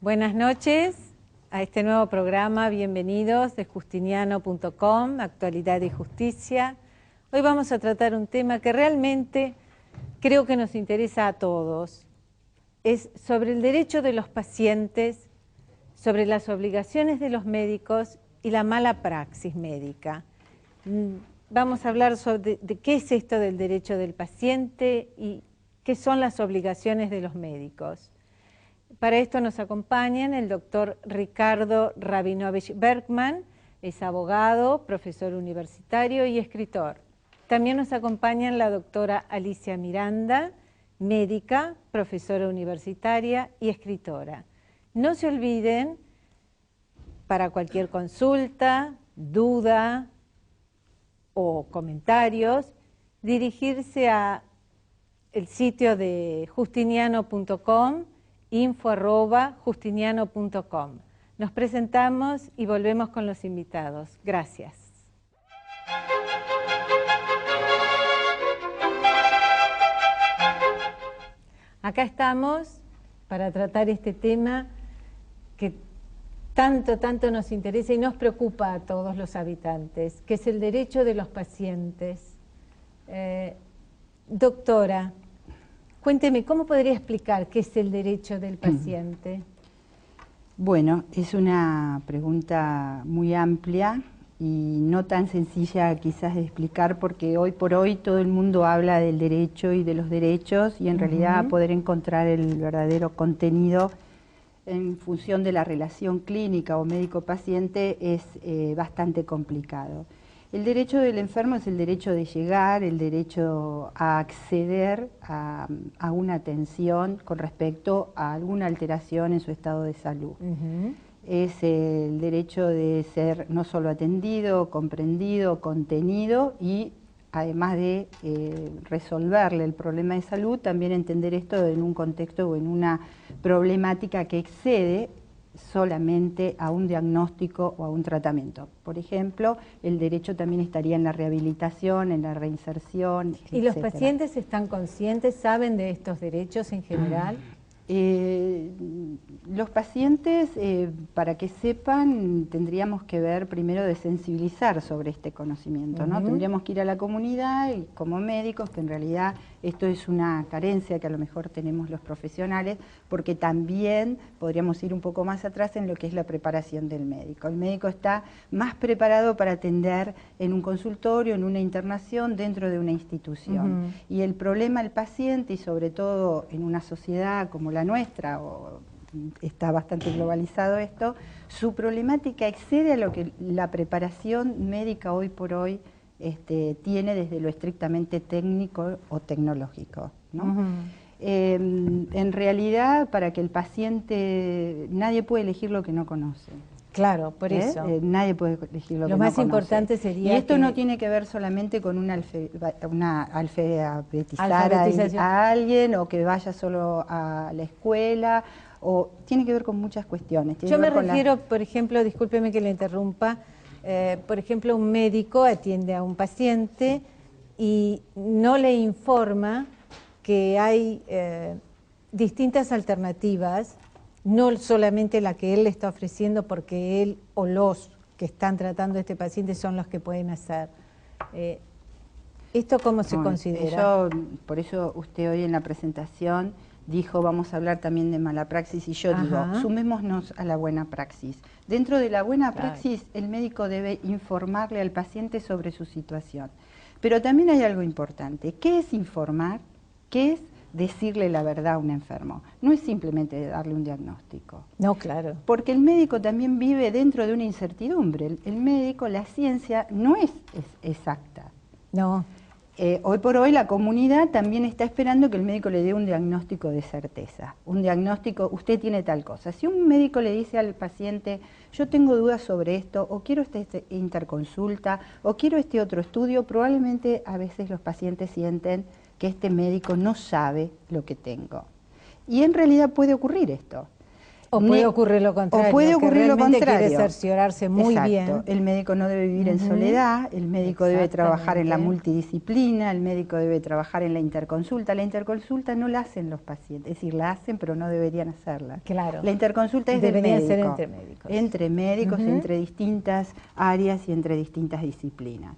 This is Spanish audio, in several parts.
Buenas noches a este nuevo programa, bienvenidos de Justiniano.com, Actualidad y Justicia. Hoy vamos a tratar un tema que realmente creo que nos interesa a todos. Es sobre el derecho de los pacientes, sobre las obligaciones de los médicos y la mala praxis médica. Vamos a hablar sobre de qué es esto del derecho del paciente y qué son las obligaciones de los médicos. Para esto nos acompañan el doctor Ricardo Rabinovich Bergman, es abogado, profesor universitario y escritor. También nos acompañan la doctora Alicia Miranda, médica, profesora universitaria y escritora. No se olviden, para cualquier consulta, duda o comentarios, dirigirse a el sitio de Justiniano.com, info@justiniano.com. Nos presentamos y volvemos con los invitados. Gracias. Acá estamos para tratar este tema que tanto nos interesa y nos preocupa a todos los habitantes, que es el derecho de los pacientes. Doctora, cuénteme, ¿cómo podría explicar qué es el derecho del paciente? Bueno, es una pregunta muy amplia y no tan sencilla quizás de explicar, porque hoy por hoy todo el mundo habla del derecho y de los derechos y en realidad poder encontrar el verdadero contenido en función de la relación clínica o médico-paciente es bastante complicado. El derecho del enfermo es el derecho de llegar, el derecho a acceder a una atención con respecto a alguna alteración en su estado de salud. Es el derecho de ser no solo atendido, comprendido, contenido y además de resolverle el problema de salud, también entender esto en un contexto o en una problemática que excede solamente a un diagnóstico o a un tratamiento. Por ejemplo, el derecho también estaría en la rehabilitación, en la reinserción, ¿Y los pacientes están conscientes, saben de estos derechos en general? Los pacientes, para que sepan, tendríamos que ver primero de sensibilizar sobre este conocimiento, ¿no? Tendríamos que ir a la comunidad y como médicos, que en realidad esto es una carencia que a lo mejor tenemos los profesionales, porque también podríamos ir un poco más atrás en lo que es la preparación del médico. El médico está más preparado para atender en un consultorio, en una internación, dentro de una institución. Y el problema del paciente, y sobre todo en una sociedad como la nuestra, o está bastante globalizado esto, su problemática excede a lo que la preparación médica hoy por hoy tiene desde lo estrictamente técnico o tecnológico, ¿no? En realidad, para que el paciente, nadie puede elegir lo que no conoce. Claro, por eso. Nadie puede elegir lo que no conoce. Lo más importante sería y esto no tiene que ver solamente con una alfabetizar a alguien o que vaya solo a la escuela, o tiene que ver con muchas cuestiones. Yo me refiero, por ejemplo, discúlpeme que le interrumpa, por ejemplo, un médico atiende a un paciente y no le informa que hay distintas alternativas, no solamente la que él le está ofreciendo, porque él o los que están tratando a este paciente son los que pueden hacer. ¿Esto cómo se considera? Por eso usted hoy en la presentación dijo, vamos a hablar también de mala praxis, y yo digo, sumémonos a la buena praxis. Dentro de la buena praxis, el médico debe informarle al paciente sobre su situación. Pero también hay algo importante. ¿Qué es informar? ¿Qué es decirle la verdad a un enfermo? No es simplemente darle un diagnóstico. No, claro. Porque el médico también vive dentro de una incertidumbre. El médico, la ciencia no es exacta. No. Hoy por hoy la comunidad también está esperando que el médico le dé un diagnóstico de certeza. Un diagnóstico, usted tiene tal cosa. Si un médico le dice al paciente, yo tengo dudas sobre esto, o quiero esta interconsulta, o quiero este otro estudio, probablemente a veces los pacientes sienten que este médico no sabe lo que tengo. Y en realidad puede ocurrir esto. O puede ocurrir lo contrario. O puede ocurrir lo contrario. Quiere cerciorarse muy bien. El médico no debe vivir en soledad, el médico debe trabajar en la multidisciplina, el médico debe trabajar en la interconsulta. La interconsulta no la hacen los pacientes, es decir, la hacen pero no deberían hacerla. Claro. La interconsulta es Debería del médico. ser entre médicos. Entre médicos, entre distintas áreas y entre distintas disciplinas.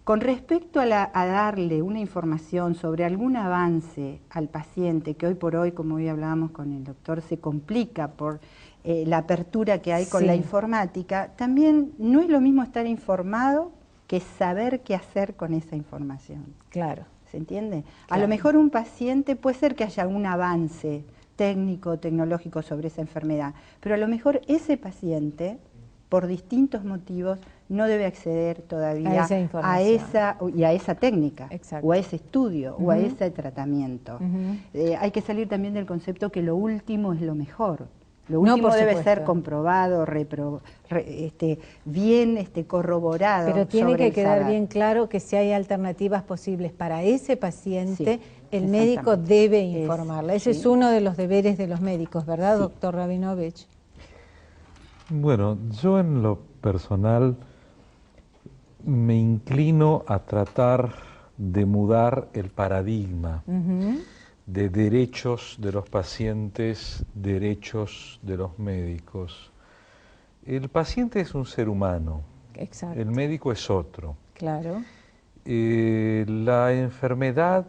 Con respecto a darle una información sobre algún avance al paciente, que hoy por hoy, como hoy hablábamos con el doctor, se complica por la apertura que hay con la informática, también no es lo mismo estar informado que saber qué hacer con esa información. Claro. ¿Se entiende? Claro. A lo mejor un paciente, puede ser que haya un avance técnico, tecnológico sobre esa enfermedad, pero a lo mejor ese paciente, por distintos motivos, no debe acceder todavía a esa técnica, o a ese estudio, o a ese tratamiento. Hay que salir también del concepto que lo último es lo mejor. Lo último debe ser comprobado, bien corroborado. Pero tiene que quedar bien claro que si hay alternativas posibles para ese paciente, el médico debe informarla. Ese es uno de los deberes de los médicos, ¿verdad, doctor Rabinovich? Bueno, yo en lo personal me inclino a tratar de mudar el paradigma de derechos de los pacientes, derechos de los médicos. El paciente es un ser humano, el médico es otro. Claro. La enfermedad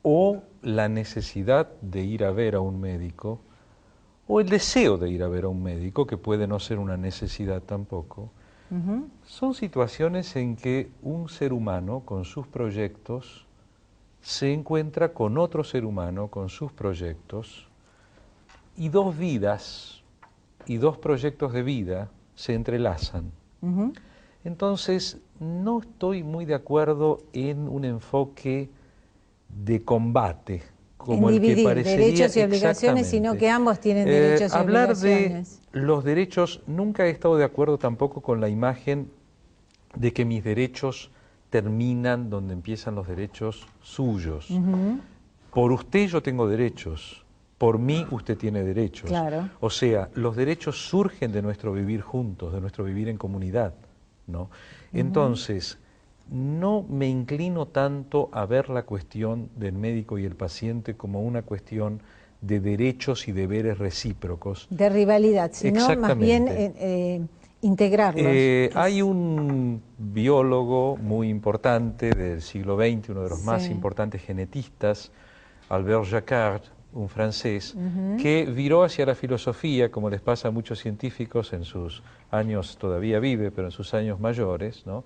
o la necesidad de ir a ver a un médico, o el deseo de ir a ver a un médico, que puede no ser una necesidad tampoco, son situaciones en que un ser humano con sus proyectos se encuentra con otro ser humano con sus proyectos, y dos vidas y dos proyectos de vida se entrelazan. Entonces, no estoy muy de acuerdo en un enfoque de combate, como el que parecería derechos y obligaciones, sino que ambos tienen derechos y hablar obligaciones. De los derechos, nunca he estado de acuerdo tampoco con la imagen de que mis derechos terminan donde empiezan los derechos suyos. Por usted yo tengo derechos, por mí usted tiene derechos. Claro. O sea, los derechos surgen de nuestro vivir juntos, de nuestro vivir en comunidad, ¿no? Entonces, no me inclino tanto a ver la cuestión del médico y el paciente como una cuestión de derechos y deberes recíprocos. De rivalidad, sino más bien integrarlos. Hay un biólogo muy importante del siglo XX, uno de los más importantes genetistas, Albert Jacquard, un francés, que viró hacia la filosofía, como les pasa a muchos científicos en sus años, todavía vive, pero en sus años mayores, ¿no?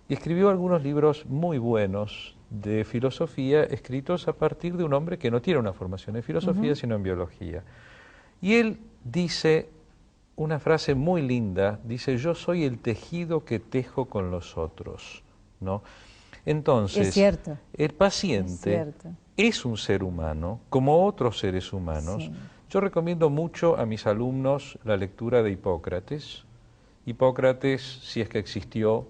Y escribió algunos libros muy buenos de filosofía, escritos a partir de un hombre que no tiene una formación en filosofía, sino en biología. Y él dice una frase muy linda, dice: yo soy el tejido que tejo con los otros, ¿no? Entonces, es cierto. El paciente es un ser humano, como otros seres humanos. Sí. Yo recomiendo mucho a mis alumnos la lectura de Hipócrates. Hipócrates, si es que existió,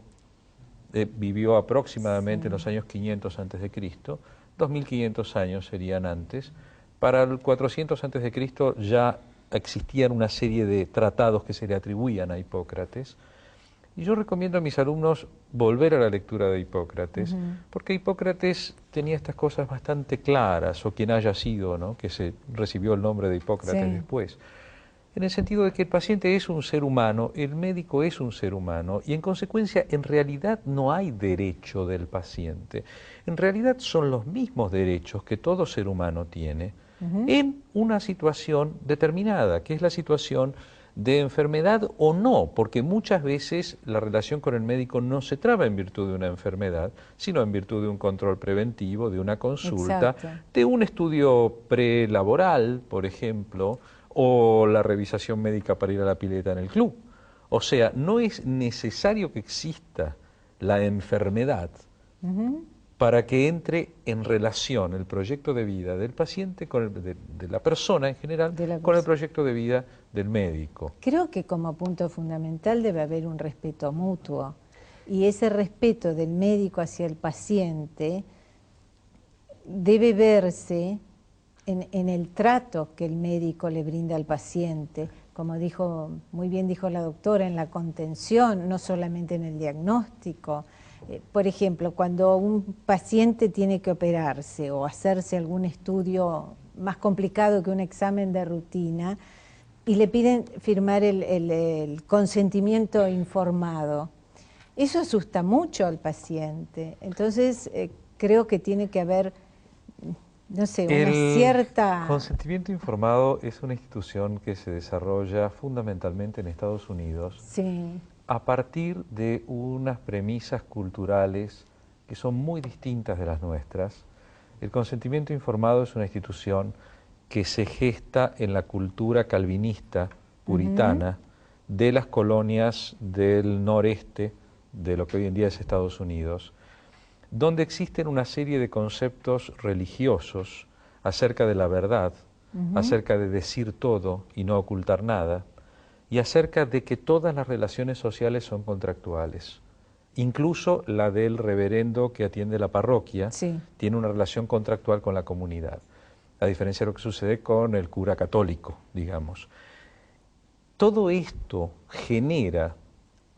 vivió aproximadamente en los años 500 antes de Cristo, 2500 años serían antes. Para el 400 antes de Cristo ya existían una serie de tratados que se le atribuían a Hipócrates. Y yo recomiendo a mis alumnos volver a la lectura de Hipócrates, porque Hipócrates tenía estas cosas bastante claras, o quien haya sido, ¿no?, que se recibió el nombre de Hipócrates después, en el sentido de que el paciente es un ser humano, el médico es un ser humano, y en consecuencia, en realidad no hay derecho del paciente. En realidad son los mismos derechos que todo ser humano tiene en una situación determinada, que es la situación de enfermedad o no, porque muchas veces la relación con el médico no se traba en virtud de una enfermedad, sino en virtud de un control preventivo, de una consulta, de un estudio prelaboral, por ejemplo, o la revisación médica para ir a la pileta en el club. O sea, no es necesario que exista la enfermedad para que entre en relación el proyecto de vida del paciente, de la persona en general, con el proyecto de vida del médico. Creo que como punto fundamental debe haber un respeto mutuo, y ese respeto del médico hacia el paciente debe verse en el trato que el médico le brinda al paciente, como muy bien dijo la doctora, en la contención, no solamente en el diagnóstico. Por ejemplo, cuando un paciente tiene que operarse o hacerse algún estudio más complicado que un examen de rutina y le piden firmar el consentimiento informado, eso asusta mucho al paciente. Entonces, creo que tiene que haber, no sé, una cierta... El consentimiento informado es una institución que se desarrolla fundamentalmente en Estados Unidos, sí, a partir de unas premisas culturales que son muy distintas de las nuestras. El consentimiento informado es una institución que se gesta en la cultura calvinista, puritana, de las colonias del noreste de lo que hoy en día es Estados Unidos, donde existen una serie de conceptos religiosos acerca de la verdad, acerca de decir todo y no ocultar nada, y acerca de que todas las relaciones sociales son contractuales. Incluso la del reverendo que atiende la parroquia tiene una relación contractual con la comunidad, a diferencia de lo que sucede con el cura católico, digamos. Todo esto genera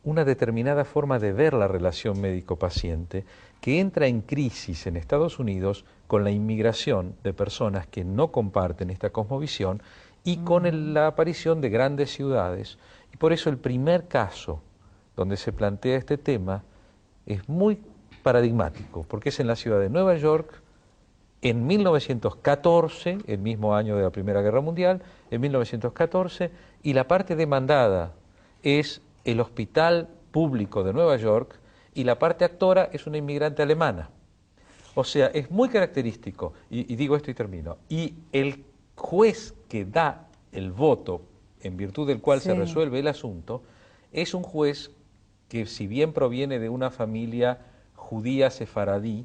una determinada forma de ver la relación médico-paciente que entra en crisis en Estados Unidos con la inmigración de personas que no comparten esta cosmovisión y con la aparición de grandes ciudades. Y por eso el primer caso donde se plantea este tema es muy paradigmático, porque es en la ciudad de Nueva York, en 1914, el mismo año de la Primera Guerra Mundial, en 1914, y la parte demandada es el Hospital Público de Nueva York y la parte actora es una inmigrante alemana. O sea, es muy característico, y digo esto y termino, y el juez que da el voto en virtud del cual se resuelve el asunto es un juez que, si bien proviene de una familia judía sefaradí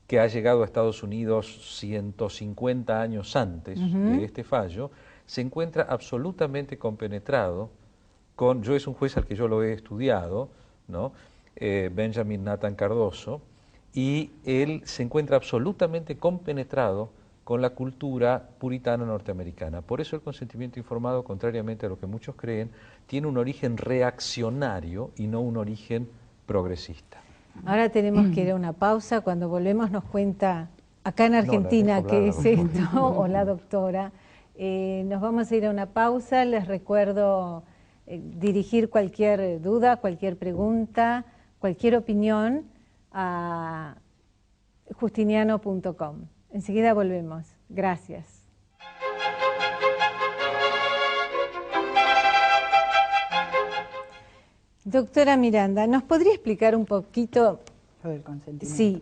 que ha llegado a Estados Unidos 150 años antes de este fallo, se encuentra absolutamente compenetrado con, es un juez al que yo lo he estudiado, ¿no? Benjamin Nathan Cardoso, y él se encuentra absolutamente compenetrado con la cultura puritana norteamericana. Por eso el consentimiento informado, contrariamente a lo que muchos creen, tiene un origen reaccionario y no un origen progresista. Ahora tenemos que ir a una pausa. Cuando volvemos nos cuenta, acá en Argentina, qué es esto, o la doctora. Nos vamos a ir a una pausa. Les recuerdo dirigir cualquier duda, cualquier pregunta, cualquier opinión a justiniano.com. Enseguida volvemos. Gracias. Doctora Miranda, ¿nos podría explicar un poquito? Sobre el consentimiento. Sí,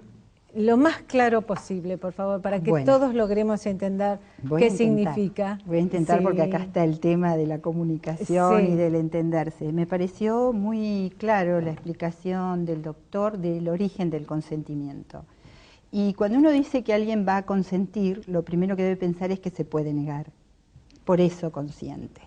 lo más claro posible, por favor, para que todos logremos entender qué significa. Voy a intentar porque acá está el tema de la comunicación y del entenderse. Me pareció muy claro la explicación del doctor del origen del consentimiento. Y cuando uno dice que alguien va a consentir, lo primero que debe pensar es que se puede negar. Por eso consiente.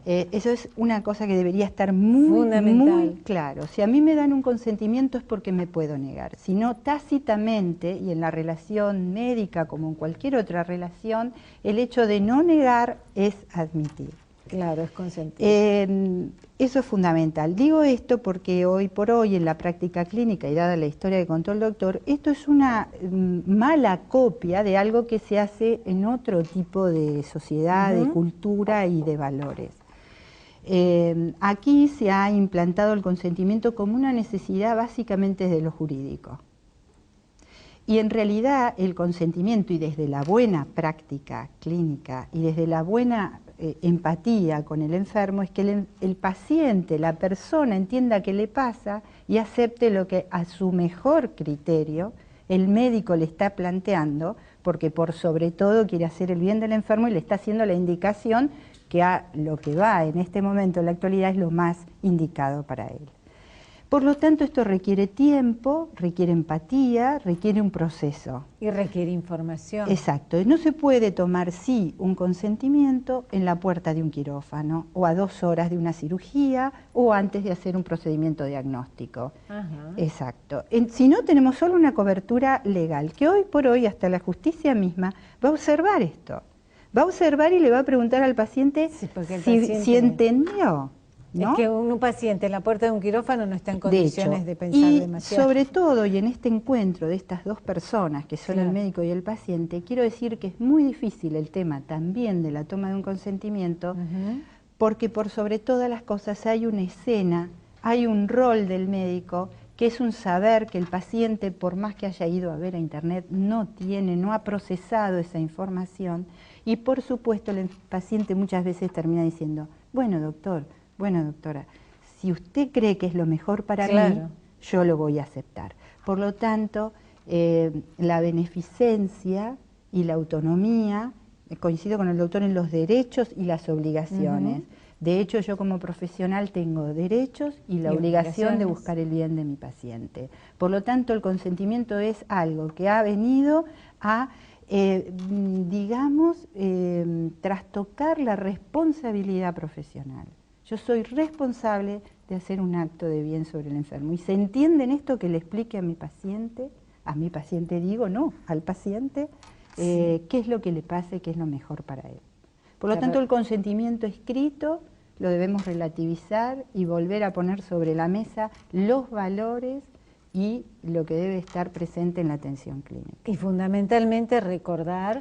Eso es una cosa que debería estar muy claro. Si a mí me dan un consentimiento es porque me puedo negar. Si no, tácitamente, y en la relación médica como en cualquier otra relación, el hecho de no negar es admitir. Claro, es consentir. Eso es fundamental. Digo esto porque hoy por hoy en la práctica clínica y dada la historia que contó el doctor, esto es una mala copia de algo que se hace en otro tipo de sociedad, de cultura y de valores. Aquí se ha implantado el consentimiento como una necesidad básicamente de lo jurídico. Y en realidad el consentimiento, y desde la buena práctica clínica y desde la buena empatía con el enfermo, es que el paciente, la persona, entienda qué le pasa y acepte lo que a su mejor criterio el médico le está planteando, porque por sobre todo quiere hacer el bien del enfermo y le está haciendo la indicación que a lo que va en este momento, en la actualidad, es lo más indicado para él. Por lo tanto, esto requiere tiempo, requiere empatía, requiere un proceso. Y requiere información. Exacto. Y no se puede tomar, sí, un consentimiento en la puerta de un quirófano, o a 2 horas de una cirugía, o antes de hacer un procedimiento diagnóstico. Ajá. Exacto. Si no, tenemos solo una cobertura legal, que hoy por hoy hasta la justicia misma va a observar esto. Va a observar y le va a preguntar al paciente si entendió. ¿no? Es que un paciente en la puerta de un quirófano no está en condiciones de pensar y demasiado. Sobre todo, y en este encuentro de estas dos personas, que son claro. el médico y el paciente, quiero decir que es muy difícil el tema también de la toma de un consentimiento, porque por sobre todas las cosas hay una escena, hay un rol del médico, que es un saber que el paciente, por más que haya ido a ver a internet, no tiene, no ha procesado esa información, y por supuesto el paciente muchas veces termina diciendo, bueno doctor, bueno, doctora, si usted cree que es lo mejor para mí, yo lo voy a aceptar. Por lo tanto, la beneficencia y la autonomía, coincido con el doctor en los derechos y las obligaciones. De hecho, yo como profesional tengo derechos y la obligación de buscar el bien de mi paciente. Por lo tanto, el consentimiento es algo que ha venido a, digamos, trastocar la responsabilidad profesional. Yo soy responsable de hacer un acto de bien sobre el enfermo. ¿Y se entiende en esto que le explique a mi paciente digo, no, al paciente, qué es lo que le pasa y qué es lo mejor para él? Por lo tanto, el consentimiento escrito lo debemos relativizar y volver a poner sobre la mesa los valores y lo que debe estar presente en la atención clínica. Y fundamentalmente recordar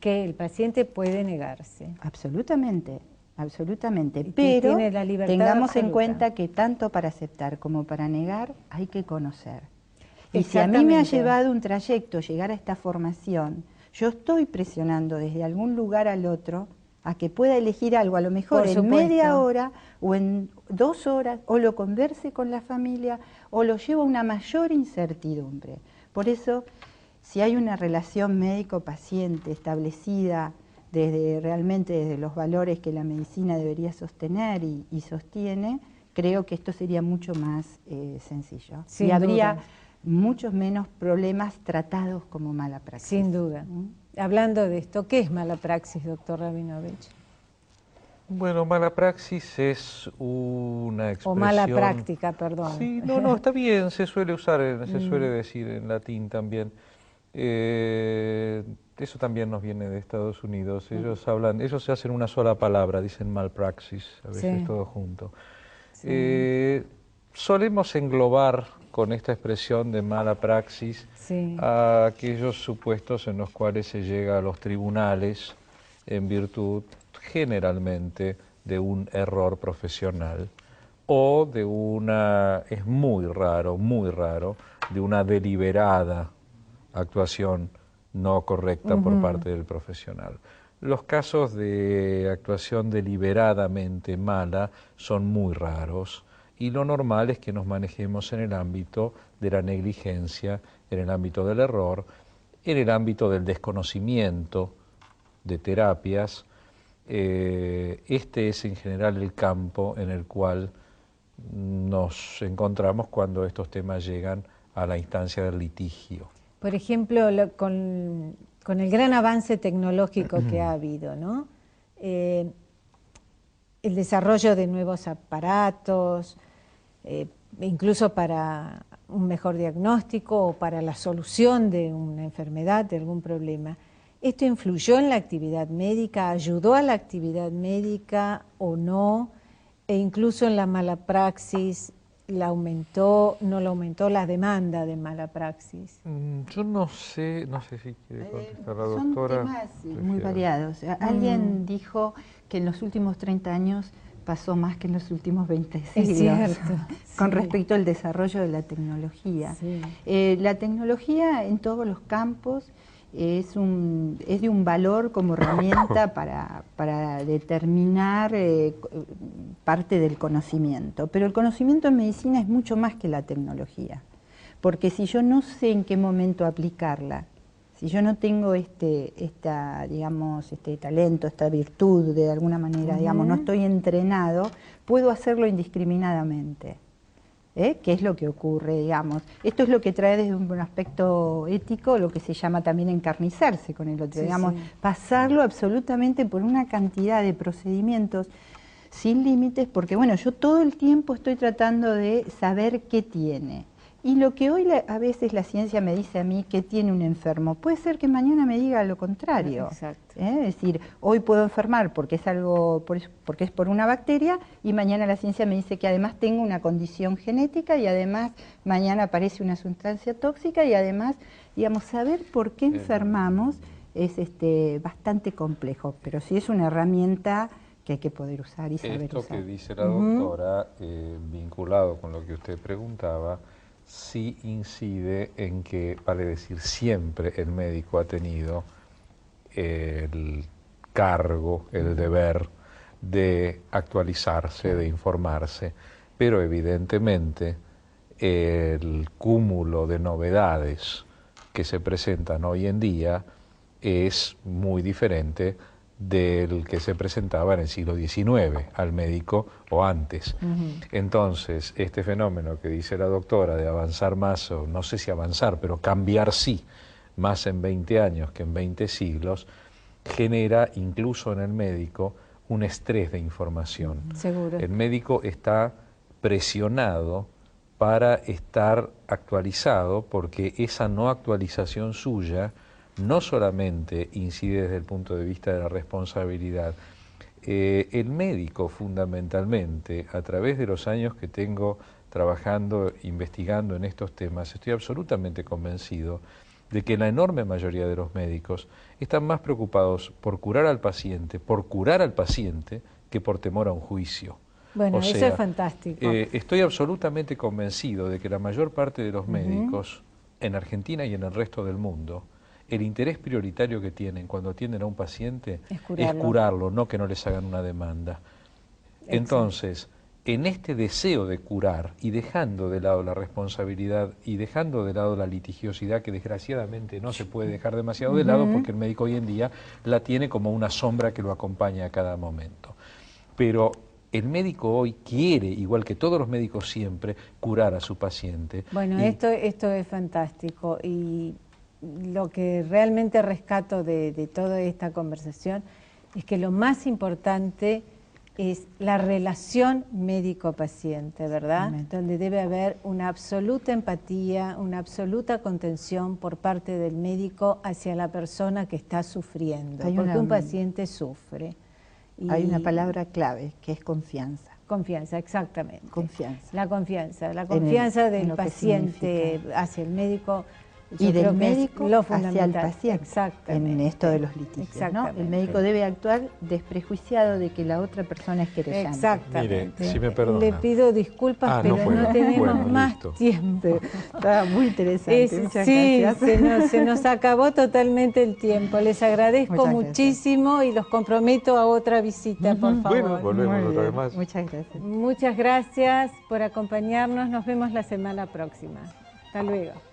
que el paciente puede negarse. Absolutamente. Absolutamente, pero tengamos en cuenta que tanto para aceptar como para negar hay que conocer. Y si a mí me ha llevado un trayecto llegar a esta formación, yo estoy presionando desde algún lugar al otro a que pueda elegir algo, a lo mejor en media hora o en 2 horas, o lo converse con la familia, o lo llevo a una mayor incertidumbre. Por eso, si hay una relación médico-paciente establecida realmente desde los valores que la medicina debería sostener y sostiene, creo que esto sería mucho más sencillo. Sin y habría duda. Muchos menos problemas tratados como mala praxis. Sin duda. Hablando de esto, ¿qué es mala praxis, doctor Rabinovich? Bueno, mala praxis es una expresión... O mala práctica, perdón. Sí, no, está bien, se suele usar, se suele decir en latín también. Eso también nos viene de Estados Unidos. Ellos se hacen una sola palabra, dicen malpraxis, a veces todo junto. Solemos englobar con esta expresión de mala praxis a aquellos supuestos en los cuales se llega a los tribunales en virtud generalmente de un error profesional o de es muy raro, de una deliberada actuación no correcta por parte del profesional. Los casos de actuación deliberadamente mala son muy raros y lo normal es que nos manejemos en el ámbito de la negligencia, en el ámbito del error, en el ámbito del desconocimiento de terapias. Este es en general el campo en el cual nos encontramos cuando estos temas llegan a la instancia del litigio. Por ejemplo, con el gran avance tecnológico que ha habido, ¿no? El desarrollo de nuevos aparatos, incluso para un mejor diagnóstico o para la solución de una enfermedad, de algún problema. ¿Esto influyó en la actividad médica? ¿Ayudó a la actividad médica o no? E incluso en la mala praxis, ¿la aumentó, no la aumentó la demanda de mala praxis? Yo no sé si quiere contestar la doctora. Son temas muy variados. Alguien dijo que en los últimos 30 años pasó más que en los últimos 20 siglos. Es cierto. Con respecto al desarrollo de la tecnología. La tecnología en todos los campos es de un valor como herramienta para determinar parte del conocimiento. Pero el conocimiento en medicina es mucho más que la tecnología. Porque si yo no sé en qué momento aplicarla, si yo no tengo este talento, esta virtud de alguna manera, digamos, no estoy entrenado, puedo hacerlo indiscriminadamente. ¿Qué es lo que ocurre, digamos? Esto es lo que trae desde un aspecto ético lo que se llama también encarnizarse con el otro, Sí, digamos, sí. pasarlo absolutamente por una cantidad de procedimientos sin límites, porque bueno, yo todo el tiempo estoy tratando de saber qué tiene. Y lo que hoy a veces la ciencia me dice a mí que tiene un enfermo, puede ser que mañana me diga lo contrario. Exacto. Es decir, hoy puedo enfermar porque es algo, porque es por una bacteria, y mañana la ciencia me dice que además tengo una condición genética, y además mañana aparece una sustancia tóxica, y además, digamos, saber por qué enfermamos es bastante complejo, pero sí es una herramienta que hay que poder usar y saber Esto usar. que dice la doctora, vinculado con lo que usted preguntaba, sí incide en que, vale decir, siempre el médico ha tenido el cargo, el deber de actualizarse, de informarse, pero evidentemente el cúmulo de novedades que se presentan hoy en día es muy diferente del que se presentaba en el siglo XIX al médico o antes. Entonces, este fenómeno que dice la doctora de avanzar más, o no sé si avanzar, pero cambiar sí, más en 20 años que en 20 siglos, genera incluso en el médico un estrés de información. Seguro. El médico está presionado para estar actualizado, porque esa no actualización suya no solamente incide desde el punto de vista de la responsabilidad. El médico, fundamentalmente, a través de los años que tengo trabajando, investigando en estos temas, estoy absolutamente convencido de que la enorme mayoría de los médicos están más preocupados por curar al paciente, que por temor a un juicio. Bueno, O sea, eso es fantástico. Estoy absolutamente convencido de que la mayor parte de los médicos en Argentina y en el resto del mundo, el interés prioritario que tienen cuando atienden a un paciente es curarlo, no que no les hagan una demanda. Exacto. Entonces, en este deseo de curar y dejando de lado la responsabilidad y dejando de lado la litigiosidad, que desgraciadamente no se puede dejar demasiado de lado porque el médico hoy en día la tiene como una sombra que lo acompaña a cada momento. Pero el médico hoy quiere, igual que todos los médicos siempre, curar a su paciente. Bueno, esto es fantástico, y lo que realmente rescato de toda esta conversación es que lo más importante es la relación médico-paciente, ¿verdad? Donde debe haber una absoluta empatía, una absoluta contención por parte del médico hacia la persona que está sufriendo, porque un paciente sufre. Hay una palabra clave, que es confianza. Confianza, exactamente. Confianza. La confianza del paciente hacia el médico. Y del médico hacia el paciente, exactamente, en esto de los litigios, ¿no? El médico debe actuar desprejuiciado de que la otra persona es querellante. Exactamente. Mire, si me perdona. Le pido disculpas, pero no tenemos más tiempo. Está muy interesante, muchas gracias. Se nos acabó totalmente el tiempo. Les agradezco muchísimo y los comprometo a otra visita, por favor. Bueno, volvemos otra vez más. Muchas gracias. Muchas gracias por acompañarnos. Nos vemos la semana próxima. Hasta luego.